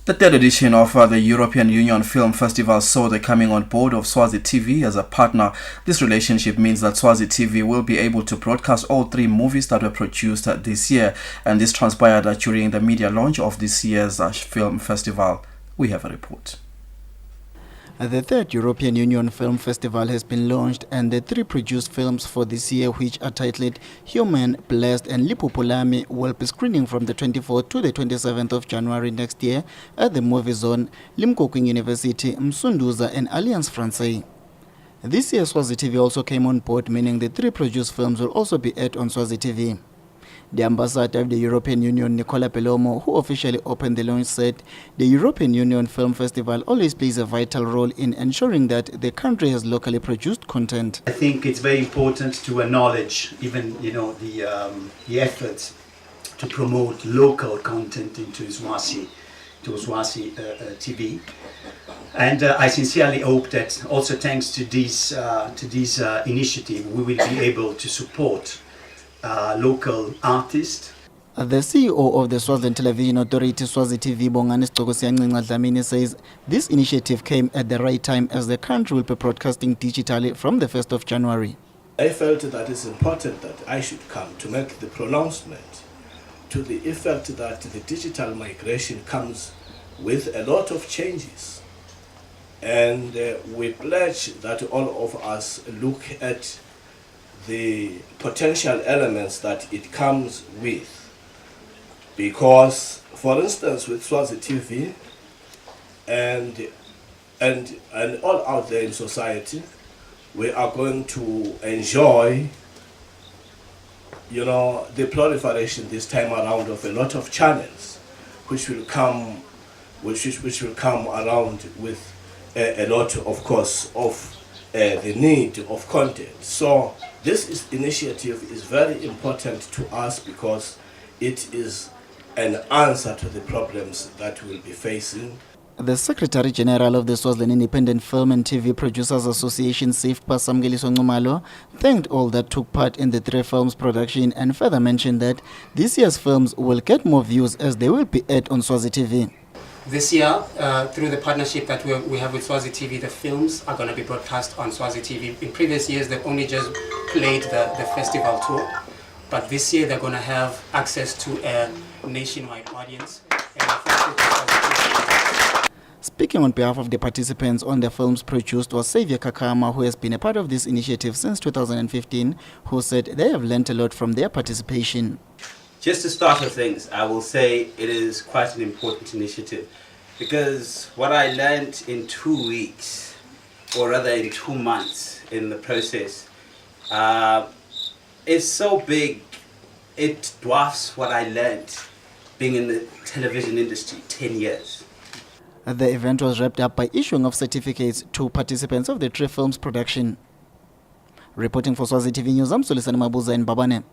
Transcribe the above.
The third edition of the European Union Film Festival saw the coming on board of Swazi TV as a partner. This relationship means that Swazi TV will be able to broadcast all three movies that were produced this year, and this transpired during the media launch of this year's film festival. We have a report. The third European Union Film Festival has been launched, and the three produced films for this year, which are titled Human, Blessed and Lipupulami, will be screening from the 24th to the 27th of January next year at the Movie Zone, Limkokwing University, Msunduza and Alliance Francaise. This year Swazi TV also came on board, meaning the three produced films will also be aired on Swazi TV. The ambassador of the European Union, Nicola Pelomo, who officially opened the launch, said the European Union Film Festival always plays a vital role in ensuring that the country has locally produced content. I think it's very important to acknowledge even the efforts to promote local content into Swazi TV. And I sincerely hope that also thanks to this initiative we will be able to support local artists. The CEO of the Swaziland Television Authority, Swazi TV, Bongani Sigcokosiyancinca Dlamini, says this initiative came at the right time as the country will be broadcasting digitally from the 1st of January. I felt that it's important that I should come to make the pronouncement to the effect that the digital migration comes with a lot of changes. And we pledge that all of us look at the potential elements that it comes with, because for instance with Swazi TV and all out there in society, we are going to enjoy the proliferation this time around of a lot of channels which will come around with a lot, of course, of the need of content. So this initiative is very important to us because it is an answer to the problems that we'll be facing. The Secretary General of the Swaziland Independent Film and TV Producers Association, SIFPA, Samngeliso Ncumalo, thanked all that took part in the three films production and further mentioned that this year's films will get more views as they will be aired on Swazi TV. This year, through the partnership that we have with Swazi TV, the films are going to be broadcast on Swazi TV. In previous years, they've only just played the festival tour, but this year they're going to have access to a nationwide audience. Speaking on behalf of the participants on the films produced was Xavier Kakama, who has been a part of this initiative since 2015, who said they have learnt a lot from their participation. Just to start with things, I will say it is quite an important initiative because what I learned in 2 weeks, or rather in 2 months in the process, is so big, it dwarfs what I learned being in the television industry 10 years. The event was wrapped up by issuing of certificates to participants of the three films production. Reporting for Swazi TV News, I'm Sulisani Mabuza in Babane.